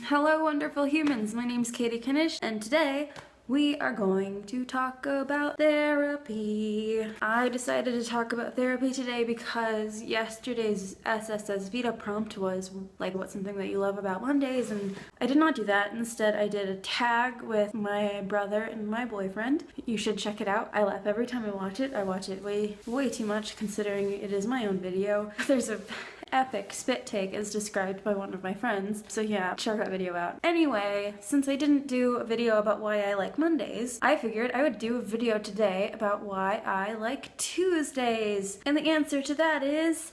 Hello wonderful humans, my name's Katie Kinish and today we are going to talk about therapy. I decided to talk about therapy today because yesterday's SSS VEDA prompt was like, what's something that you love about Mondays? And I did not do that. Instead, I did a tag with my brother and my boyfriend. You should check it out. I laugh every time I watch it. I watch it way too much considering it is my own video. There's a epic spit take as described by one of my friends. So yeah, check that video out. Anyway, since I didn't do a video about why I like Mondays, I figured I would do a video today about why I like Tuesdays. And the answer to that is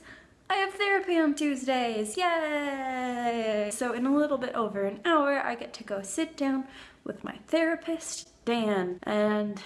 I have therapy on Tuesdays. Yay! So in a little bit over an hour, I get to go sit down with my therapist, Dan, and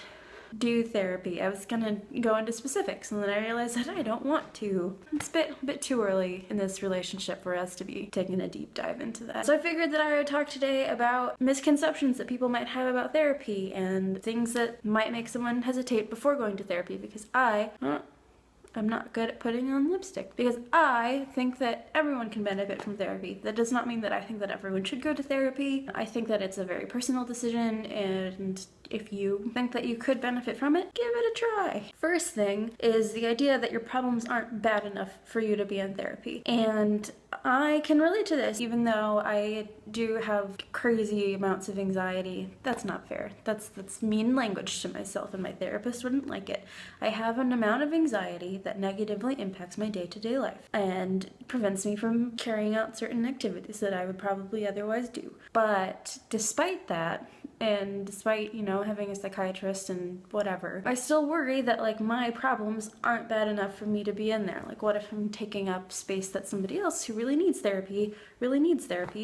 do therapy. I was gonna go into specifics and then I realized that I don't want to. It's a bit too early in this relationship for us to be taking a deep dive into that. So I figured that I would talk today about misconceptions that people might have about therapy and things that might make someone hesitate before going to therapy because I'm not good at putting on lipstick because I think that everyone can benefit from therapy. That does not mean that I think that everyone should go to therapy. I think that it's a very personal decision, and if you think that you could benefit from it, give it a try. First thing is the idea that your problems aren't bad enough for you to be in therapy. And I can relate to this, even though I do have crazy amounts of anxiety. That's not fair. That's mean language to myself, and my therapist wouldn't like it. I have an amount of anxiety that negatively impacts my day-to-day life and prevents me from carrying out certain activities that I would probably otherwise do. But despite that, and despite, having a psychiatrist and whatever, I still worry that, like, my problems aren't bad enough for me to be in there. Like, what if I'm taking up space that somebody else who really needs therapy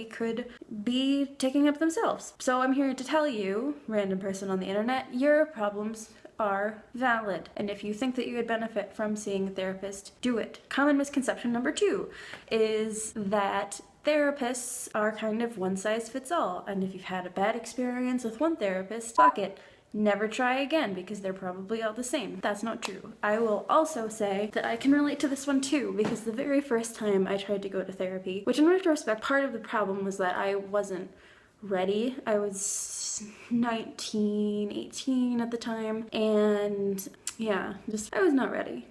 could be taking up themselves? So I'm here to tell you, random person on the internet, your problems are valid. And if you think that you would benefit from seeing a therapist, do it. Common misconception number 2 is that therapists are kind of one size fits all, and if you've had a bad experience with one therapist, fuck it. Never try again because they're probably all the same. That's not true. I will also say that I can relate to this one too because the very first time I tried to go to therapy, which in retrospect, part of the problem was that I wasn't ready. I was 19, 18 at the time, and yeah, I was not ready.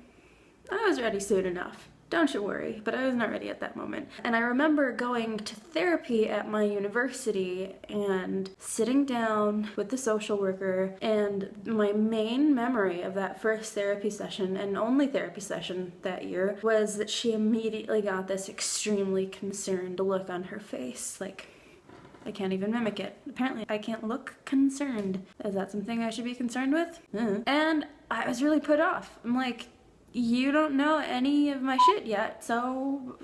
I was ready soon enough. Don't you worry, but I was not ready at that moment. And I remember going to therapy at my university and sitting down with the social worker, and my main memory of that first therapy session and only therapy session that year was that she immediately got this extremely concerned look on her face. Like, I can't even mimic it. Apparently, I can't look concerned. Is that something I should be concerned with? And I was really put off. I'm like, you don't know any of my shit yet, so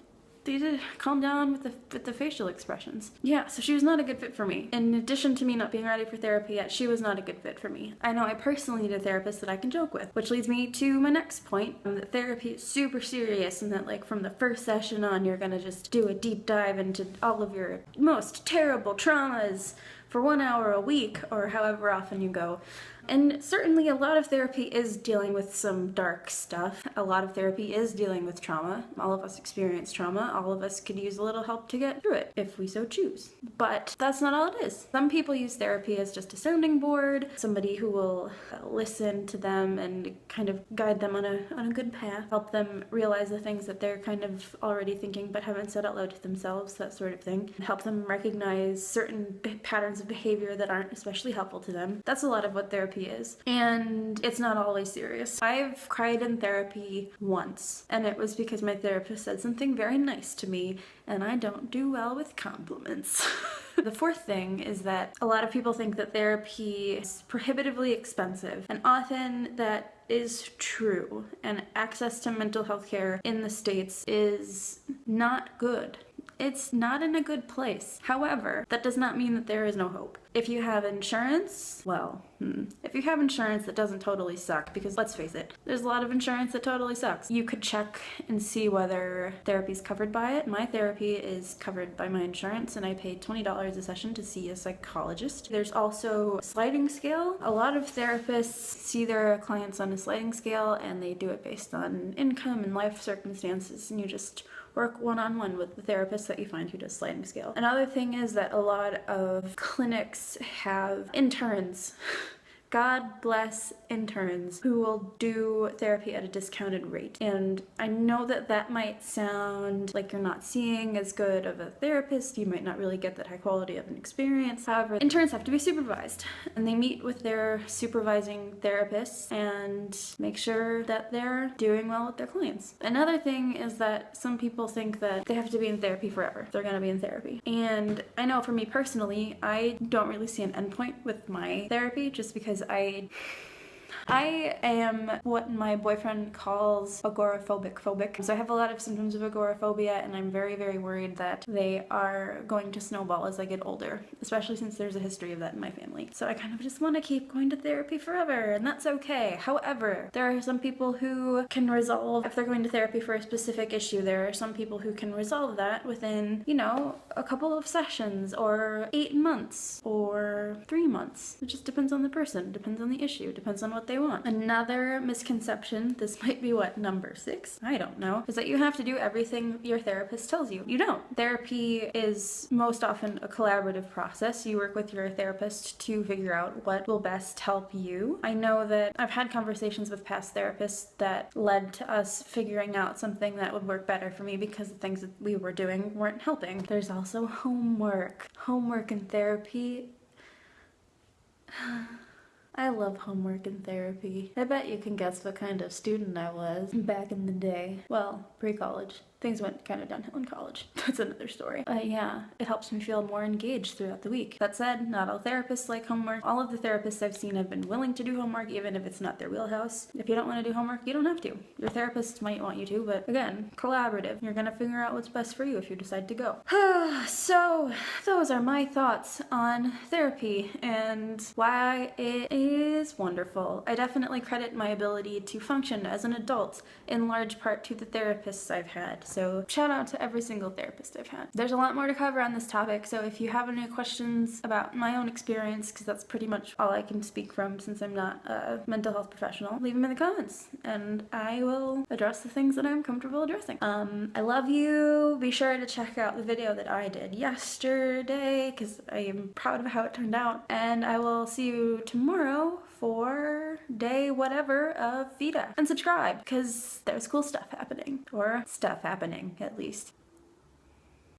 calm down with the facial expressions. Yeah, so she was not a good fit for me. In addition to me not being ready for therapy yet, she was not a good fit for me. I know I personally need a therapist that I can joke with, which leads me to my next point, that therapy is super serious and that, like, from the first session on, you're gonna just do a deep dive into all of your most terrible traumas for 1 hour a week or however often you go. And certainly a lot of therapy is dealing with some dark stuff. A lot of therapy is dealing with trauma. All of us experience trauma. All of us could use a little help to get through it if we so choose. But that's not all it is. Some people use therapy as just a sounding board, somebody who will listen to them and kind of guide them on a good path, help them realize the things that they're kind of already thinking but haven't said out loud to themselves, that sort of thing. Help them recognize certain patterns of behavior that aren't especially helpful to them. That's a lot of what therapy is. And it's not always serious. I've cried in therapy once, and it was because my therapist said something very nice to me, and I don't do well with compliments. The fourth thing is that a lot of people think that therapy is prohibitively expensive, and often that is true, and access to mental health care in the States is not good. It's not in a good place. However, that does not mean that there is no hope. If you have insurance, if you have insurance that doesn't totally suck, because let's face it, there's a lot of insurance that totally sucks. You could check and see whether therapy is covered by it. My therapy is covered by my insurance, and I paid $20 a session to see a psychologist. There's also a sliding scale. A lot of therapists see their clients on a sliding scale, and they do it based on income and life circumstances, and you just work one-on-one with the therapist that you find who does sliding scale. Another thing is that a lot of clinics have interns. God bless interns who will do therapy at a discounted rate. And I know that that might sound like you're not seeing as good of a therapist. You might not really get that high quality of an experience. However, interns have to be supervised, and they meet with their supervising therapists and make sure that they're doing well with their clients. Another thing is that some people think that they have to be in therapy forever. They're gonna be in therapy. And I know for me personally, I don't really see an endpoint with my therapy just because I am what my boyfriend calls agoraphobic. So I have a lot of symptoms of agoraphobia, and I'm very, very worried that they are going to snowball as I get older, especially since there's a history of that in my family. So I kind of just want to keep going to therapy forever, and that's okay. However, there are some people who can resolve, if they're going to therapy for a specific issue, there are some people who can resolve that within, you know, a couple of sessions, or 8 months, or 3 months. It just depends on the person, depends on the issue, depends on what they want. Another misconception, this might be what, number 6? I don't know, is that you have to do everything your therapist tells you. You don't. Therapy is most often a collaborative process. You work with your therapist to figure out what will best help you. I know that I've had conversations with past therapists that led to us figuring out something that would work better for me because the things that we were doing weren't helping. There's also homework. Homework in therapy. I love homework in therapy. I bet you can guess what kind of student I was back in the day. Well, pre-college. Things went kind of downhill in college. That's another story. Yeah, it helps me feel more engaged throughout the week. That said, not all therapists like homework. All of the therapists I've seen have been willing to do homework, even if it's not their wheelhouse. If you don't want to do homework, you don't have to. Your therapist might want you to, but again, collaborative. You're gonna figure out what's best for you if you decide to go. So, those are my thoughts on therapy and why it is wonderful. I definitely credit my ability to function as an adult in large part to the therapists I've had. So shout out to every single therapist I've had. There's a lot more to cover on this topic, so if you have any questions about my own experience, because that's pretty much all I can speak from since I'm not a mental health professional, leave them in the comments and I will address the things that I'm comfortable addressing. I love you. Be sure to check out the video that I did yesterday because I am proud of how it turned out, and I will see you tomorrow for day whatever of VEDA. And subscribe, because there's cool stuff happening. Or stuff happening, at least.